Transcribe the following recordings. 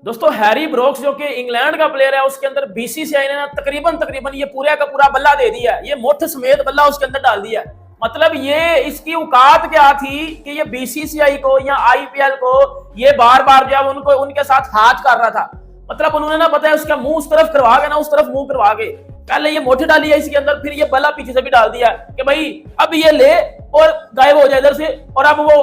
दोस्तों हैरी ब्रोक्स जो कि इंग्लैंड का प्लेयर है उसके अंदर बीसीसीआई ने ना तकरीबन ये पूरे का पूरा बल्ला दे दिया है। ये मुठ समेत बल्ला उसके अंदर डाल दिया है। मतलब ये इसकी औकात क्या थी कि ये बीसीसीआई को या आईपीएल को ये बार बार जो उनको उनके साथ हाथ कर रहा था। मतलब उन्होंने ना बताया उसका मुंह उस तरफ करवा के ना उस तरफ मुंह करवा के पहले ये मोटी डाली है इसके अंदर, फिर ये बल्ला पीछे से भी डाल दिया कि भाई अब ये ले और गायब हो जाए इधर से, और अब वो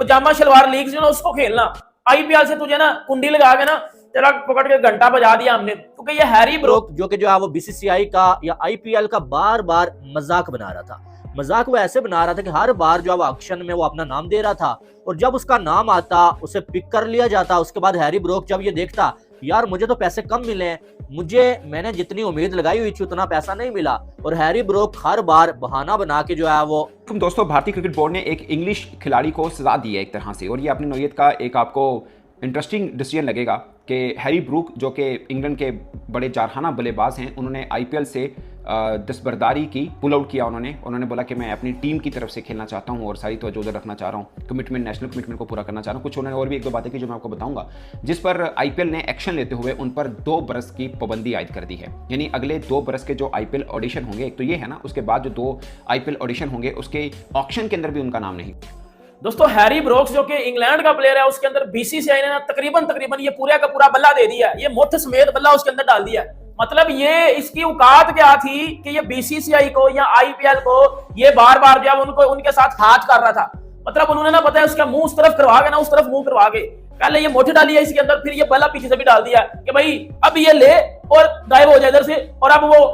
पजामा शलवार लीग जो ना उसको खेलना। आईपीएल से तुझे ना कुंडी लगा के ना तेरा पकड़ के घंटा बजा दिया हमने, क्योंकि ये हैरी ब्रोक जो कि जो है वो बीसीसीआई का या आईपीएल का बार बार मजाक बना रहा था। मजाक वो ऐसे बना रहा था कि हर बार जो है ऑक्शन में वो अपना नाम दे रहा था, और जब उसका नाम आता उसे पिक कर लिया जाता। उसके बाद हैरी ब्रोक जब ये देखता यार मुझे तो पैसे कम मिले हैं, मैंने जितनी उम्मीद लगाई हुई थी उतना पैसा नहीं मिला, और हैरी ब्रोक हर बार बहाना बना के जो है वो। दोस्तों, भारतीय क्रिकेट बोर्ड ने एक इंग्लिश खिलाड़ी को सजा दी है एक तरह से, और ये अपनी नौयत का एक आपको इंटरेस्टिंग डिसीजन लगेगा कि हैरी ब्रूक जो कि इंग्लैंड के बड़े जारहाना बल्लेबाज हैं, उन्होंने आईपीएल से दस्तबरदारी की, पुल आउट किया। उन्होंने बोला कि मैं अपनी टीम की तरफ से खेलना चाहता हूं और सारी तवज्जो उधर रखना चाह रहा हूं, कमिटमेंट, नेशनल कमिटमेंट को पूरा करना चाह रहा हूं। कुछ उन्होंने और भी एक दो बातें की जो मैं आपको बताऊंगा, जिस पर आईपीएल ने एक्शन लेते हुए उन पर 2 बरस की पाबंदी आयद कर दी है। यानी अगले 2 बरस के जो आईपीएल ऑडिशन होंगे, एक तो ये है ना, उसके बाद जो 2 आईपीएल ऑडिशन होंगे उसके ऑक्शन के अंदर भी उनका नाम नहीं। दोस्तों हैरी ब्रोक्स जो कि इंग्लैंड का प्लेयर है उसके अंदर बीसीसीआई ने ना तकरीबन ये पूरे का पूरा बल्ला दे दिया है। ये मुठ समेत बल्ला उसके अंदर डाल दिया है। मतलब ये इसकी औकात क्या थी कि ये बीसीसीआई को या आईपीएल को ये बार बार जो उनको उनके साथ हाथ कर रहा था। मतलब उन्होंने ना बताया उसका मुंह उस तरफ करवा के ना उस तरफ मुंह करवा के पहले ये मोटी डाली है इसके अंदर, फिर ये बल्ला पीछे से भी डाल दिया कि भाई अब ये ले और गायब हो जाए इधर से, और अब वो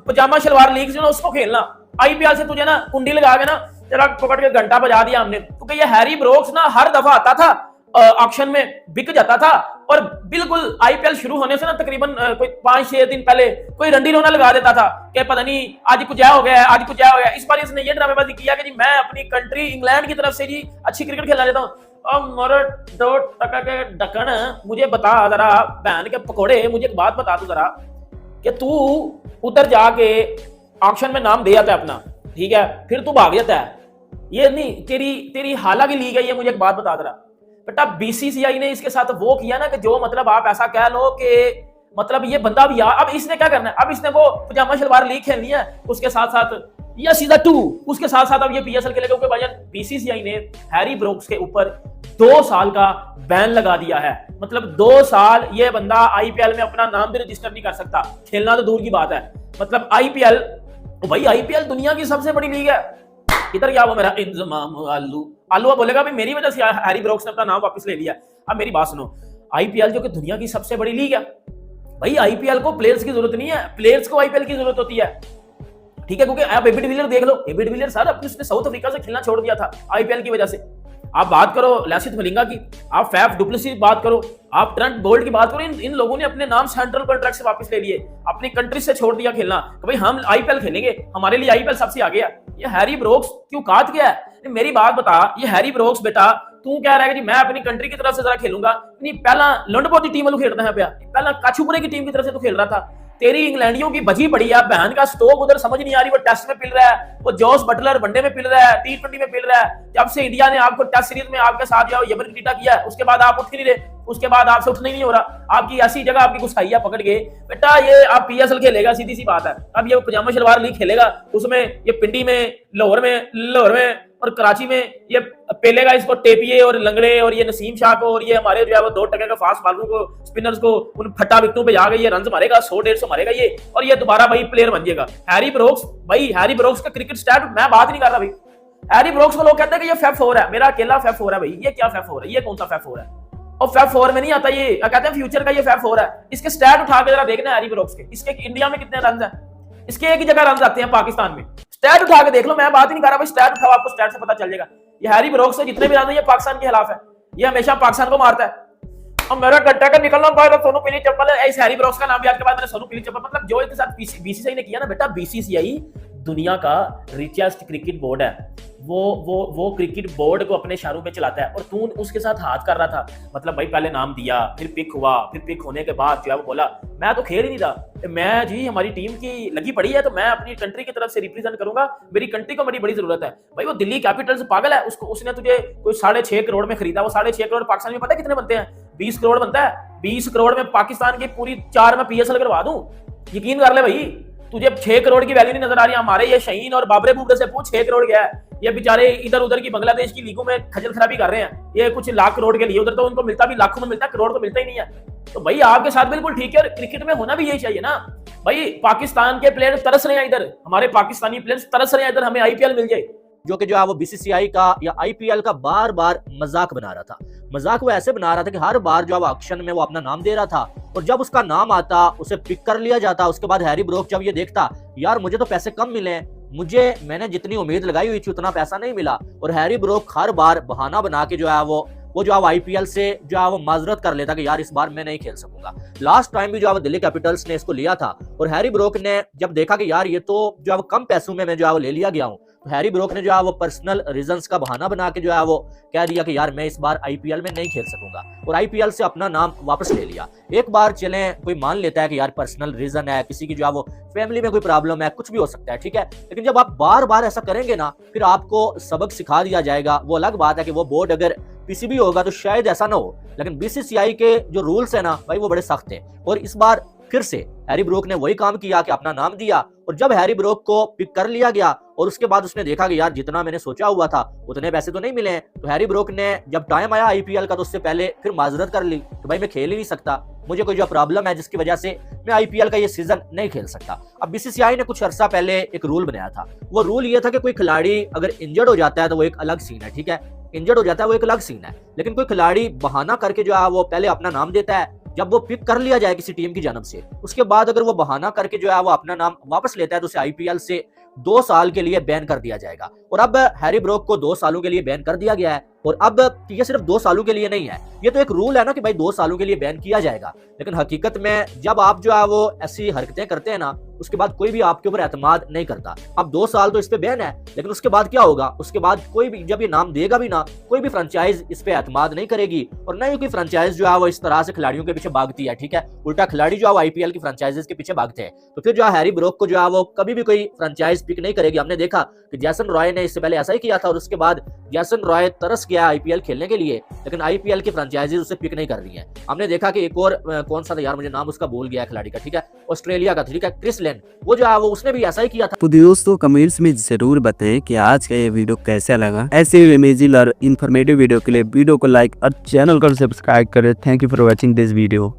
पजामा शलवार लीग जो ना उसको खेलना। आईपीएल से तुझे ना कुंडी लगा के ना तेरा पकड़ के घंटा बजा दिया हमने, क्योंकि ये हैरी ब्रोक्स ना हर दफा आता था ऑक्शन में बिक जाता था, और बिल्कुल आईपीएल शुरू होने से ना तकरीबन कोई 5-6 दिन पहले कोई रंडी रोना लगा देता था कि पता नहीं आज कुछ हो गया है, आज कुछ हो गया। इस बार इसने ये ड्रामेबाजी किया कि जी मैं अपनी कंट्री इंग्लैंड की तरफ से जी अच्छी क्रिकेट खेलना चाहता हूँ। अब मोर 2 टका के ढक्कन मुझे बता जरा, बहन के पकौड़े, मुझे एक बात बता तू जरा कि तू उधर जाके ऑक्शन में नाम दे आता है अपना, ठीक है, फिर तू भाग जाता है। ये नहीं तेरी हाला की लीग है ये, मुझे एक बात बता जरा बेटा। बीसीसीआई ने इसके साथ वो किया ना कि जो मतलब आप ऐसा कह लो कि मतलब ये बंदा भी यार, अब इसने क्या करना है, अब इसने वो पजामा शलवार लीग खेलनी है, उसके साथ साथ या सीधा 2 उसके साथ साथ अब ये पीएसएल खेलेगा। क्योंकि भाईजान बीसीसीआई ने हैरी ब्रोक्स के ऊपर 2 साल का बैन लगा दिया है। मतलब 2 साल ये बंदा आईपीएल में अपना नाम भी रजिस्टर नहीं कर सकता, खेलना तो दूर की बात है। मतलब आईपीएल, भाई आईपीएल दुनिया की सबसे बड़ी लीग है। इधर क्या वो मेरा इंतजाम आलू बोलेगा भाई मेरी वजह से हैरी ब्रोक्स ने अपना नाम वापस ले लिया। अब मेरी बात सुनो, आईपीएल जो कि दुनिया की सबसे बड़ी लीग है, भाई आईपीएल को प्लेयर्स की जरूरत नहीं है, प्लेयर्स को आईपीएल की जरूरत होती है, ठीक है। क्योंकि आप एबी डिविलियर देख लो, एबी डिविलियर सर अपने उसने साउथ अफ्रीका से खेलना छोड़ दिया था आईपीएल की वजह से। आप बात करो लैसिथ मलिंगा की, आप फैफ डुप्लेसिस की बात करो, आप ट्रेंट बोल्ट की बात करो, इन लोगों ने अपने नाम सेंट्रल कॉन्ट्रैक्ट से वापस ले लिए, अपनी कंट्री से छोड़ दिया खेलना कि भाई हम आईपीएल खेलेंगे, हमारे लिए आईपीएल सबसे आगे है। ये हैरी ब्रोक्स की औकात क्या है? मेरी बात बता, ये हैरी ब्रोक्स बेटा तू कह रहा है कि मैं अपनी कंट्री की तरफ से जरा खेलूंगा, नहीं पहला लंडबो की टीम वालों खेलता है, पहला काचुपुरे की टीम की तरफ से तू खेल रहा था। तेरी इंग्लैंडियों की बजी पड़ी है, बहन का स्टोक उधर समझ नहीं आ रही, वो टेस्ट में पिल रहा है, वो जॉस बटलर वनडे में पिल रहा है, T20 में पिल रहा है। जब से इंडिया ने आपको टेस्ट सीरीज में आपके साथ जाओ यमन की टीटा किया है, उसके बाद आप उठ नहीं रहे, उसके बाद आपसे उठना ही नहीं हो रहा, आपकी ऐसी जगह आपकी घुसाइया पकड़ के बेटा ये आप पीएसएल खेलेगा, सीधी सी बात है। अब ये पजामा शलवार लीग खेलेगा, उसमें ये पिंडी में, लाहौर में और कराची में ये पेलेगा इसको टेपिए और लंगड़े और ये नसीम शाह को और ये हमारे जो है वो 2 टके का फास्ट बॉलरों को, स्पिनर्स को, उन फट्टा विकेटों पे जाके ये रन मारेगा, 100-150 मारेगा ये, और ये दोबारा भाई प्लेयर बन जाएगा। हैरी ब्रोक्स का क्रिकेट स्टैट मैं बात नहीं कर रहा भाई। हैरी ब्रोक्स को लोग कहते हैं कि ये फैफ 4 है, मेरा अकेला फैफ 4 है भाई। ये क्या फैफ 4 है? ये कौन सा फैफ 4 है? और फैफ 4 में नहीं आता, ये कहते हैं फ्यूचर का ये फैफ 4 है। इसके स्टैट उठा के जरा देखना हैरी ब्रोक्स के, इसके इंडिया में कितने रन है, इसके एक ही जगह रन आते हैं पाकिस्तान में। स्टैट उठा के देख लो, मैं बात ही नहीं कर रहा भाई, स्टैट उठाओ, आपको स्टैट से पता चल जाएगा। ये हैरी ब्रोक्स से जितने भी रन है ये पाकिस्तान के खिलाफ है, ये हमेशा पाकिस्तान को मारता है। अब मेरा घंटा का निकलना पाएगा सोनू पीली चप्पल है, इस हैरी ब्रोक्स का नाम भी आपके बाद मैंने सोनू पीली चप्पल। मतलब जो इसके साथ बीसीसीआई ने किया ना बेटा, बीसीसीआई दुनिया का रिचेस्ट क्रिकेट बोर्ड है, वो क्रिकेट बोर्ड को अपने शहरों में चलाता है और तू उसके साथ हाथ कर रहा था। मतलब भाई पहले नाम दिया, फिर पिक हुआ, फिर पिक होने के बाद जो है वो बोला मैं तो खेल ही नहीं रहा, मैं जी हमारी टीम की लगी पड़ी है तो मैं अपनी कंट्री की तरफ से रिप्रेजेंट करूंगा, मेरी कंट्री को बड़ी जरूरत है। भाई वो दिल्ली कैपिटल्स पागल है, उसने तुझे कोई 6.5 करोड़ में खरीदा। वो 6.5 करोड़ पाकिस्तान में पता है कितने बनते हैं? 20 करोड़ बनता है। 20 करोड़ में पाकिस्तान की पूरी 4 में PSL करवा दूं, यकीन कर ले भाई। तुझे 6 करोड़ की वैल्यू नहीं नजर आ रही। हमारे ये शहीन और बाबरे बूबरे से पूछ 6 करोड़ क्या है। ये बेचारे इधर उधर की बांग्लादेश की लीगों में खजल खराबी कर रहे हैं, ये कुछ लाख करोड़ के लिए, उधर तो उनको मिलता भी लाखों में मिलता है, करोड़ तो मिलता ही नहीं है। तो भाई आपके साथ बिल्कुल ठीक है, और क्रिकेट में होना भी यही चाहिए ना भाई। पाकिस्तान के प्लेयर तरस रहे हैं इधर, हमारे पाकिस्तानी प्लेयर्स तरस रहे हैं इधर, हमें IPL मिल जाए। जो कि जो है वो BCCI का या IPL का बार बार मजाक बना रहा था। मजाक वो ऐसे बना रहा था कि हर बार जो ऑक्शन में वो अपना नाम दे रहा था और जब उसका नाम आता उसे पिक कर लिया जाता। उसके बाद हैरी ब्रोक जब ये देखता यार मुझे तो पैसे कम मिले, मैंने जितनी उम्मीद लगाई हुई थी उतना पैसा नहीं मिला, और हैरी ब्रोक हर बार बहाना बना के जो है वो जो है IPL से जो है वो माजरत कर लेता कि यार इस बार मैं नहीं खेल सकूंगा। लास्ट टाइम भी जो है दिल्ली कैपिटल्स ने इसको लिया था और हैरी ब्रोक ने जब देखा कि यार ये तो जो है वो कम पैसों में मैं जो है वो ले लिया गया हूँ, तो हैरी ब्रोक ने जो है वो पर्सनल रीजंस का बहाना बना के जो है वो कह दिया कि यार मैं इस बार IPL में नहीं खेल सकूंगा और IPL से अपना नाम वापस ले लिया। एक बार चले कोई मान लेता है कि यार पर्सनल रीजन है, किसी की जो है वो फैमिली में कोई प्रॉब्लम है, कुछ भी हो सकता है, ठीक है, लेकिन जब आप बार बार ऐसा करेंगे ना फिर आपको सबक सिखा दिया जाएगा। वो अलग बात है कि वो बोर्ड अगर PCB होगा तो शायद ऐसा ना हो, लेकिन BCCI के जो रूल्स है ना भाई वो बड़े सख्त हैं। और इस बार फिर से हैरी ब्रोक ने वही काम किया कि अपना नाम दिया, और जब हैरी ब्रोक को पिक कर लिया गया और उसके बाद उसने देखा कि यार जितना मैंने सोचा हुआ था उतने पैसे तो नहीं मिले, तो हैरी ब्रोक ने जब टाइम आया IPL का तो उससे पहले फिर माजरत कर ली कि भाई मैं खेल ही नहीं सकता, मुझे कोई जो प्रॉब्लम है जिसकी वजह से मैं IPL का ये सीजन नहीं खेल सकता। अब BCCI ने कुछ अर्सा पहले एक रूल बनाया था। वो रूल ये था कि कोई खिलाड़ी अगर इंजर्ड हो जाता है तो वो एक अलग सीन है, ठीक है, इंजर्ड हो जाता है वो एक अलग सीन है, लेकिन कोई खिलाड़ी बहाना करके जो है वो पहले अपना नाम देता है, जब वो पिक कर लिया जाए किसी टीम की जानब से, उसके बाद अगर वो बहाना करके जो है वो अपना नाम वापस लेता है तो उसे IPL से 2 साल के लिए बैन कर दिया जाएगा। और अब हैरी ब्रोक को 2 सालों के लिए बैन कर दिया गया है। और अब ये सिर्फ 2 सालों के लिए नहीं है, ये तो एक रूल है ना कि भाई 2 सालों के लिए बैन किया जाएगा, लेकिन हकीकत में जब आप जो है वो ऐसी हरकतें करते हैं ना उसके बाद कोई भी आपके ऊपर एतमाद नहीं करता। अब 2 साल तो इस पे बैन है, लेकिन उसके बाद क्या होगा, उसके बाद कोई भी जब ये नाम देगा भी ना कोई भी फ्रेंचाइज इस पे एतमाद नहीं करेगी, और न ही कोई फ्रेंचाइज जो है वो इस तरह से खिलाड़ियों के पीछे भागती है, ठीक है, उल्टा खिलाड़ी जो है वो IPL की फ्रेंचाइजेस के पीछे भागते हैं। तो फिर जो है हैरी ब्रोक को जो है वो कभी भी कोई फ्रेंचाइज पिक नहीं करेगी। हमने देखा कि जैसन रॉय ने इससे पहले ऐसा ही किया था और उसके बाद जैसन रॉय तरस गया IPL खेलने के लिए, लेकिन IPL की फ्रेंचाइजीज उसे पिक नहीं कर रही है। हमने देखा कि एक और कौन सा था यार, मुझे नाम उसका भूल गया खिलाड़ी का, ठीक है, ऑस्ट्रेलिया का, ठीक है, क्रिस लेन, वो जो है वो उसने भी ऐसा ही किया था। तो दोस्तों कमेंट्स में जरूर बताएं कि आज का ये वीडियो कैसा लगा। ऐसे इमेजिंग और इन्फॉर्मेटिव वीडियो के लिए वीडियो को लाइक और चैनल को सब्सक्राइब करें। Thank you for watching this video.